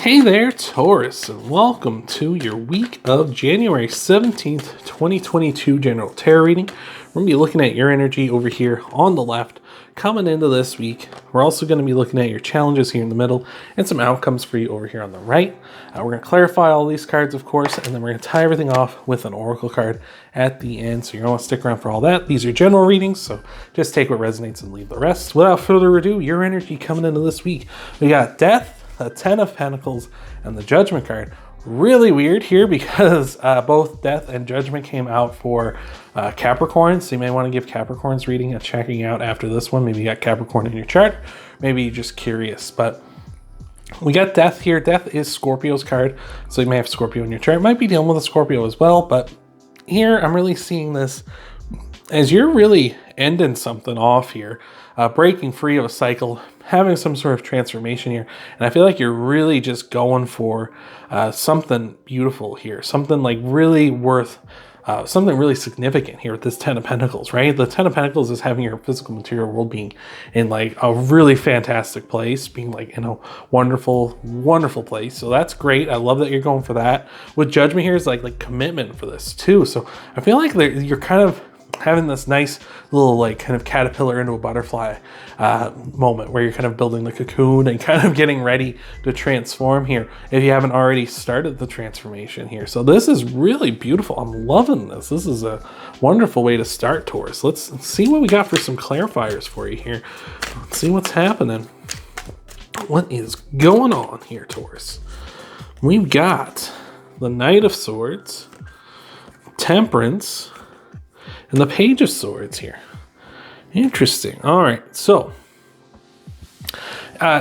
Hey there, Taurus, and welcome to your week of January 17th, 2022 general tarot reading. We're going to be looking at your energy over here on the left coming into this week. We're also going to be looking at your challenges here in the middle and some outcomes for you over here on the right. We're going to clarify all these cards, of course, and then we're going to tie everything off with an oracle card at the end. So you're going to want to stick around for all that. These are general readings, so just take what resonates and leave the rest. Without further ado, your energy coming into this week. We got Death, the 10 of Pentacles, and the Judgment card. Really weird here because both Death and Judgment came out for Capricorn, so you may want to give Capricorn's reading a checking out after this one. Maybe you got Capricorn in your chart, maybe you're just curious, but we got Death here. Death is Scorpio's card, so you may have Scorpio in your chart. Might be dealing with a Scorpio as well, but here I'm really seeing this as you're really ending something off here, breaking free of a cycle, having some sort of transformation here. And I feel like you're really just going for something beautiful here, something like really worth, something really significant here with this 10 of Pentacles, right? The 10 of Pentacles is having your physical material world being in like a really fantastic place, being like in a wonderful, wonderful place. So that's great. I love that you're going for that. With Judgment here is like commitment for this too. So I feel like you're kind of having this nice little like kind of caterpillar into a butterfly moment where you're kind of building the cocoon and kind of getting ready to transform here if you haven't already started the transformation here. So this is really beautiful. I'm loving this. This is a wonderful way to start, Taurus. Let's see what we got for some clarifiers for you here. Let's see what's happening. What is going on here, Taurus? We've got the Knight of Swords, Temperance, and the Page of Swords here. Interesting. All right, so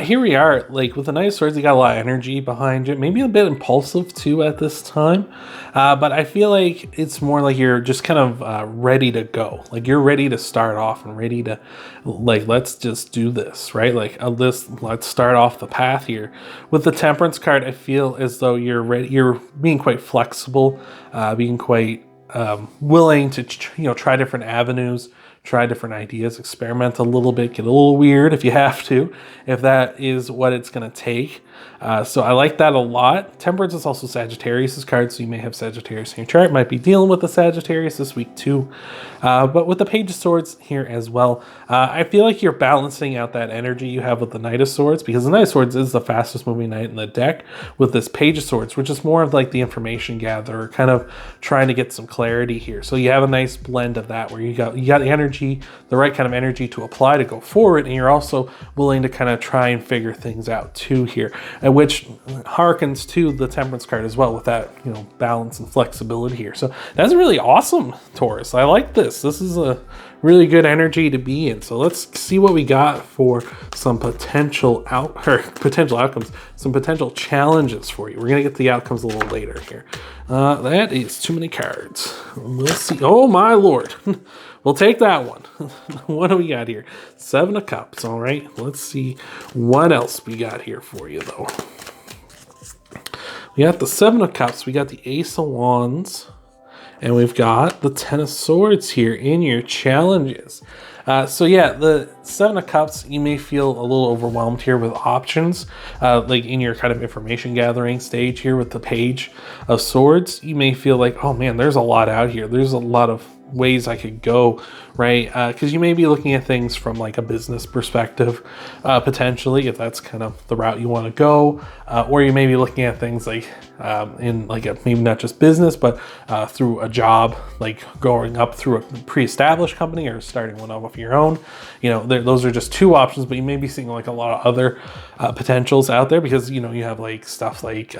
here we are. Like with the Knight of Swords, you got a lot of energy behind you. Maybe a bit impulsive too at this time, but I feel like it's more like you're just kind of ready to go. Like you're ready to start off and ready to like let's just do this, right? Like let's start off the path here. With the Temperance card, I feel as though you're ready. You're being quite flexible, being quite willing to try different avenues, try different ideas, experiment a little bit, get a little weird if you have to, if that is what it's going to take. So I like that a lot. Temperance is also Sagittarius' card, so you may have Sagittarius in your chart. Might be dealing with the Sagittarius this week too. But with the Page of Swords here as well, I feel like you're balancing out that energy you have with the Knight of Swords, because the Knight of Swords is the fastest moving knight in the deck, with this Page of Swords, which is more of like the information gatherer, kind of trying to get some clarity here. So you have a nice blend of that where you got the energy, the right kind of energy to apply to go forward, and you're also willing to kind of try and figure things out too here, which harkens to the Temperance card as well with that balance and flexibility here. So that's really awesome, Taurus. I like this. This is a really good energy to be in. So let's see what we got for some potential outcomes, some potential challenges for you. We're gonna get the outcomes a little later here. That is too many cards. We'll see. Oh my Lord. We'll take that one. What do we got here? 7 of Cups. All right. Let's see what else we got here for you, though. We got the 7 of Cups. We got the Ace of Wands. And we've got the 10 of Swords here in your challenges. So yeah, the 7 of Cups, you may feel a little overwhelmed here with options, like in your kind of information gathering stage here with the Page of Swords. You may feel like, oh man, there's a lot out here. There's a lot of ways I could go, right? Because you may be looking at things from like a business perspective, potentially, if that's kind of the route you want to go, or you may be looking at things like in like maybe not just business, but through a job, like going up through a pre-established company or starting one up of your own. Those are just two options, but you may be seeing like a lot of other potentials out there, because you have like stuff like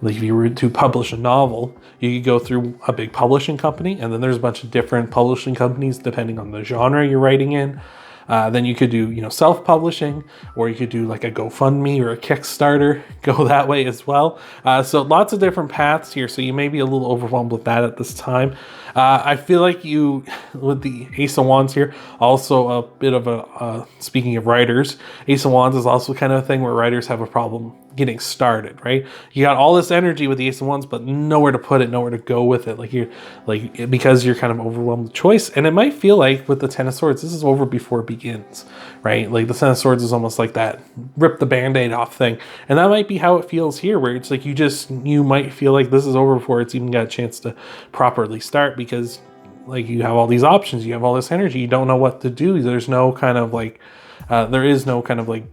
if you were to publish a novel, you could go through a big publishing company, and then there's a bunch of different publishing companies depending on the genre you're writing in. Then you could do, self-publishing, or you could do like a GoFundMe or a Kickstarter, go that way as well. So lots of different paths here. So you may be a little overwhelmed with that at this time. I feel like you, with the Ace of Wands here, also a bit of a, speaking of writers, Ace of Wands is also kind of a thing where writers have a problem getting started, right? You got all this energy with the Ace of Wands, but nowhere to put it, nowhere to go with it. Because you're kind of overwhelmed with choice. And it might feel like with the Ten of Swords, this is over before it begins, right? Like the Ten of Swords is almost like that rip the Band-Aid off thing. And that might be how it feels here, where it's like you might feel like this is over before it's even got a chance to properly start, because like you have all these options, you have all this energy, you don't know what to do. There's no kind of like, there is no kind of like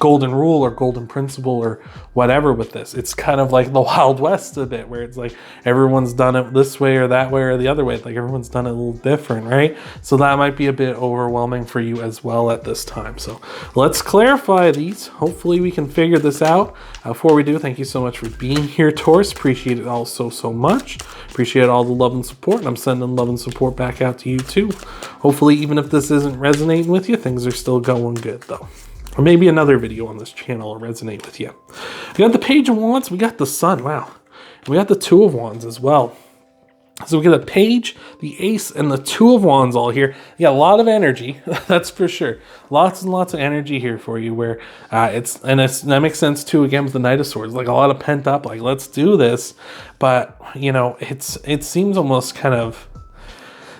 golden rule or golden principle or whatever with this. It's kind of like the Wild West a bit, where it's like everyone's done it this way or that way or the other way. Like everyone's done it a little different, right? So that might be a bit overwhelming for you as well at this time. So let's clarify these. Hopefully we can figure this out. Before we do, thank you so much for being here, Taurus. Appreciate it all so much. Appreciate all the love and support, and I'm sending love and support back out to you too. Hopefully, even if this isn't resonating with you, things are still going good though. Or maybe another video on this channel will resonate with you. We got the Page of Wands, we got the Sun, wow. And we got the Two of Wands as well. So we got the Page, the Ace, and the Two of Wands all here. You got a lot of energy, that's for sure. Lots and lots of energy here for you, where that makes sense too, again, with the Knight of Swords. Like a lot of pent up, like let's do this. But, you know, it seems almost kind of,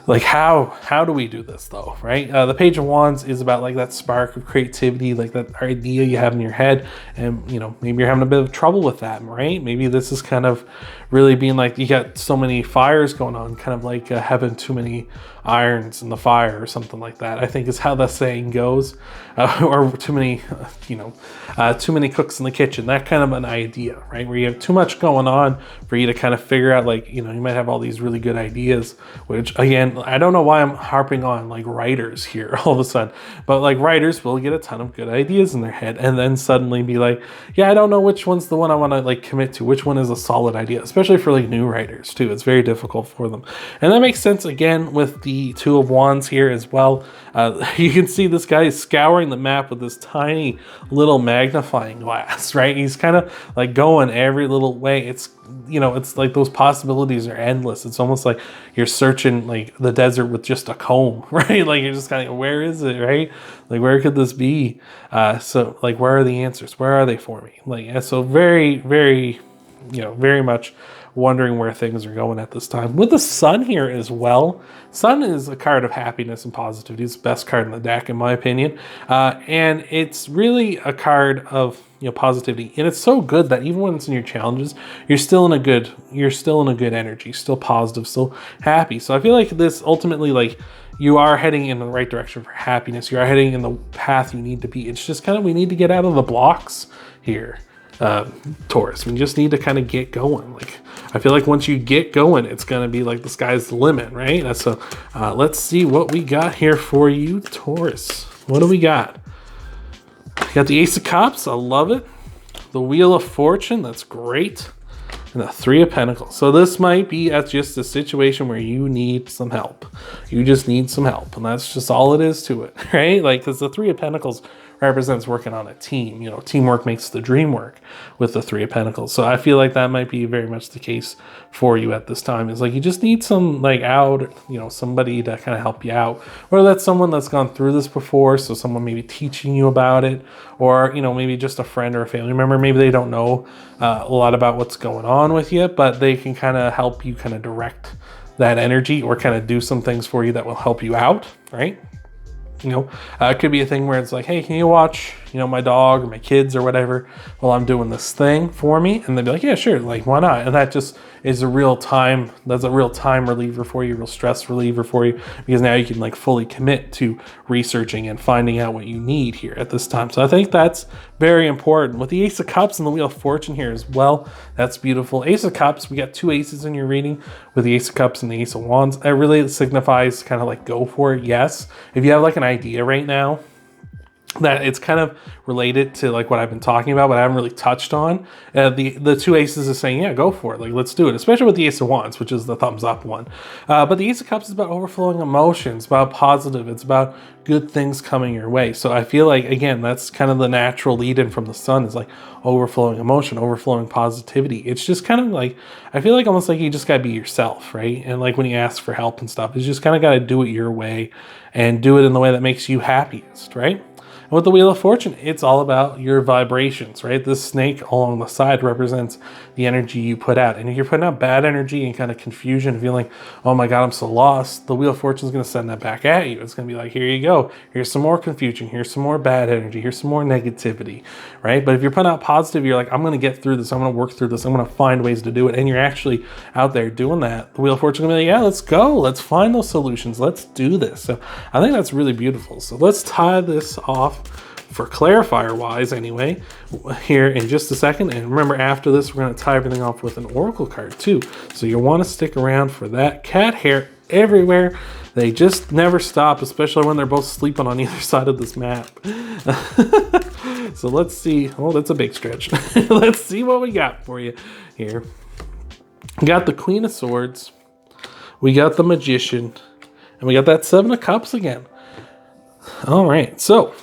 like how do we do this though, right? The Page of Wands is about like that spark of creativity, like that idea you have in your head, and you know, maybe you're having a bit of trouble with that, right? Maybe this is kind of really being like you got so many fires going on, kind of like having too many irons in the fire or something like that, I think is how the saying goes, or too many too many cooks in the kitchen, that kind of an idea, right? Where you have too much going on for you to kind of figure out, like, you know, you might have all these really good ideas, which again, I don't know why I'm harping on like writers here all of a sudden, but like writers will get a ton of good ideas in their head and then suddenly be like, yeah, I don't know which one's the one I want to like commit to, which one is a solid idea, especially for like new writers too. It's very difficult for them. And that makes sense again with the Two of Wands here as well. You can see this guy is scouring the map with this tiny little magnifying glass, right? He's kind of like going every little way. It's, you know, it's like those possibilities are endless. It's almost like you're searching like the desert with just a comb, right? Like you're just kind of, where is it, right? Like where could this be? So like, where are the answers? Where are they for me? Like, so very, very, you know, very much wondering where things are going at this time. With the Sun here as well. Sun is a card of happiness and positivity. It's the best card in the deck, in my opinion. And it's really a card of, you know, positivity. And it's so good that even when it's in your challenges, you're still in a good energy, still positive, still happy. So I feel like this ultimately, like, you are heading in the right direction for happiness. You are heading in the path you need to be. It's just kind of, we need to get out of the blocks here. Taurus, we just need to kind of get going. Like, I feel like once you get going, it's going to be like the sky's the limit, right? So let's see what we got here for you, Taurus. What do we got? We got the Ace of Cups. I love it. The Wheel of Fortune. That's great. And the Three of Pentacles. So this might be at just a situation where you need some help. You just need some help. And that's just all it is to it, right? Like, because the Three of Pentacles represents working on a team. You know, teamwork makes the dream work with the Three of Pentacles. So I feel like that might be very much the case for you at this time. Is like you just need some like somebody to kind of help you out. Whether that's someone that's gone through this before, so someone maybe teaching you about it, or, you know, maybe just a friend or a family member. Maybe they don't know a lot about what's going on with you, but they can kind of help you kind of direct that energy or kind of do some things for you that will help you out, right? You know, it could be a thing where it's like, hey, can you watch, you know, my dog or my kids or whatever while I'm doing this thing for me? And they'd be like, yeah, sure, like, why not? And that just is that's a real time reliever for you, real stress reliever for you, because now you can like fully commit to researching and finding out what you need here at this time. So I think that's very important. With the Ace of Cups and the Wheel of Fortune here as well, that's beautiful. Ace of Cups, we got two aces in your reading with the Ace of Cups and the Ace of Wands. It really signifies kind of like go for it, yes. If you have like an idea right now that it's kind of related to like what I've been talking about, but I haven't really touched on, the two aces is saying, yeah, go for it. Like, let's do it. Especially with the Ace of Wands, which is the thumbs up one. But the Ace of Cups is about overflowing emotions, about positive. It's about good things coming your way. So I feel like, again, that's kind of the natural lead in from the Sun, is like overflowing emotion, overflowing positivity. It's just kind of like, I feel like almost like you just gotta be yourself, right? And like when you ask for help and stuff, you just kind of gotta do it your way and do it in the way that makes you happiest, right? And with the Wheel of Fortune, it's all about your vibrations, right? This snake along the side represents the energy you put out. And if you're putting out bad energy and kind of confusion, feeling, oh my God, I'm so lost, the Wheel of Fortune is going to send that back at you. It's going to be like, here you go. Here's some more confusion. Here's some more bad energy. Here's some more negativity, right? But if you're putting out positive, you're like, I'm going to get through this. I'm going to work through this. I'm going to find ways to do it. And you're actually out there doing that. The Wheel of Fortune is going to be like, yeah, let's go. Let's find those solutions. Let's do this. So I think that's really beautiful. So let's tie this off for clarifier wise anyway here in just a second. And remember, after this, we're going to tie everything off with an oracle card too. So you'll want to stick around for that. Cat hair everywhere. They just never stop, especially when they're both sleeping on either side of this map. So let's see. Oh, that's a big stretch. Let's see what we got for you here. We got the Queen of Swords. We got the Magician. And we got that Seven of Cups again. All right. So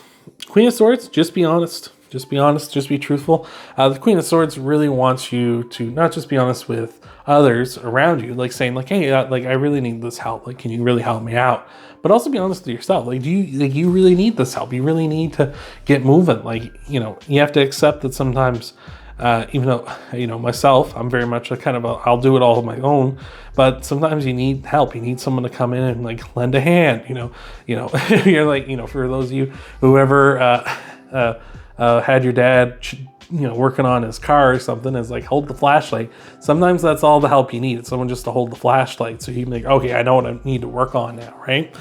Queen of Swords, just be honest. Just be honest. Just be truthful. The Queen of Swords really wants you to not just be honest with others around you, like saying like, hey, like I really need this help. Like, can you really help me out? But also be honest with yourself. Like, you really need this help? You really need to get moving. Like, you know, you have to accept that sometimes, even though, you know, myself, I'm very much a kind of I'll do it all on my own, but sometimes you need help. You need someone to come in and like lend a hand, you know, you're like, you know, for those of you whoever, had your dad, you know, working on his car or something, is like, hold the flashlight. Sometimes that's all the help you need. It's someone just to hold the flashlight so you can like, okay, I know what I need to work on now, right?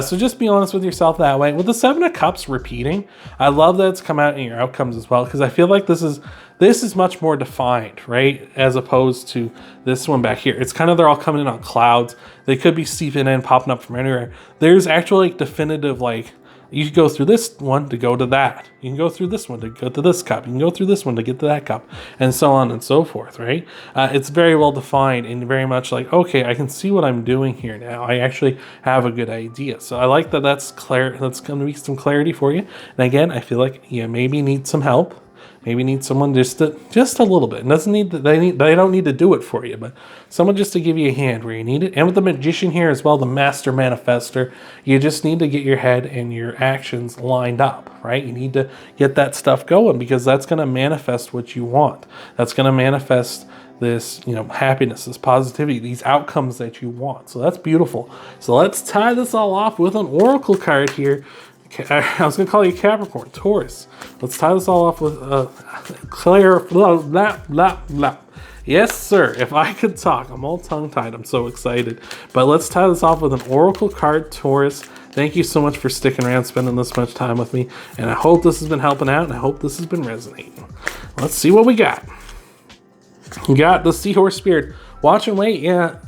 So just be honest with yourself that way. With the Seven of Cups repeating, I love that it's come out in your outcomes as well, because I feel like this is much more defined, right? As opposed to this one back here. It's kind of, they're all coming in on clouds. They could be seeping in, popping up from anywhere. There's actually like definitive, like, you can go through this one to go to that. You can go through this one to go to this cup. You can go through this one to get to that cup, and so on and so forth, right? It's very well defined and very much like, okay, I can see what I'm doing here now. I actually have a good idea. So I like that that's clear. That's going to be some clarity for you. And again, I feel like you maybe need some help. Maybe need someone just a little bit. It doesn't need they don't need to do it for you, but someone just to give you a hand where you need it. And with the Magician here as well, the Master Manifester, you just need to get your head and your actions lined up, right? You need to get that stuff going, because that's going to manifest what you want. That's going to manifest this, you know, happiness, this positivity, these outcomes that you want. So that's beautiful. So let's tie this all off with an oracle card here. I was going to call you Capricorn, Taurus. Let's tie this all off with clear, blah, blah, blah, blah. Yes, sir. If I could talk, I'm all tongue-tied. I'm so excited. But let's tie this off with an oracle card, Taurus. Thank you so much for sticking around, spending this much time with me. And I hope this has been helping out, and I hope this has been resonating. Let's see what we got. We got the Seahorse Spirit. Watch and wait. Yeah,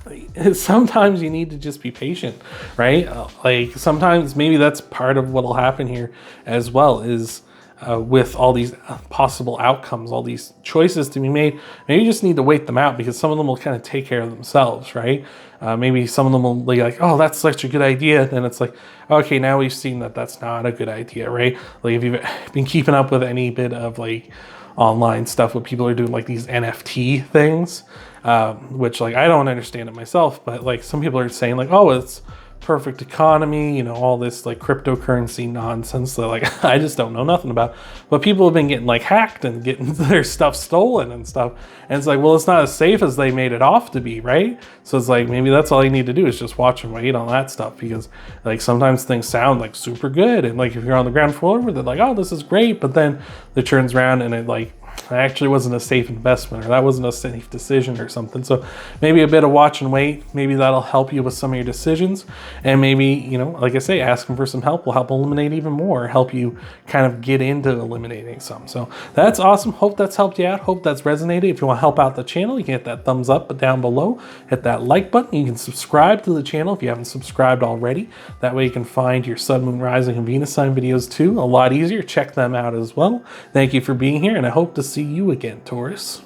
sometimes you need to just be patient, right? Like sometimes maybe that's part of what will happen here as well, is with all these possible outcomes, all these choices to be made, maybe you just need to wait them out, because some of them will kind of take care of themselves, right? Maybe some of them will be like, oh, that's such a good idea. Then it's like, okay, now we've seen that that's not a good idea, right? Like if you've been keeping up with any bit of like online stuff, what people are doing, like these NFT things, which like I don't understand it myself, but like some people are saying like, oh, it's perfect economy, you know, all this like cryptocurrency nonsense that like I just don't know nothing about. But people have been getting like hacked and getting their stuff stolen and stuff. And it's like, well, it's not as safe as they made it off to be, right? So it's like, maybe that's all you need to do is just watch and wait on that stuff, because like sometimes things sound like super good. And like if you're on the ground floor, they're like, oh, this is great. But then it turns around and it like actually wasn't a safe investment, or that wasn't a safe decision or something. So maybe a bit of watch and wait, maybe that'll help you with some of your decisions. And maybe, you know, like I say, asking for some help will help eliminate even more, help you kind of get into eliminating some. So that's awesome. Hope that's helped you out. Hope that's resonated. If you want to help out the channel, you can hit that thumbs up down below, hit that like button. You can subscribe to the channel if you haven't subscribed already. That way you can find your sun, moon, rising, and Venus sign videos too. A lot easier. Check them out as well. Thank you for being here, and I hope to see you again, Taurus.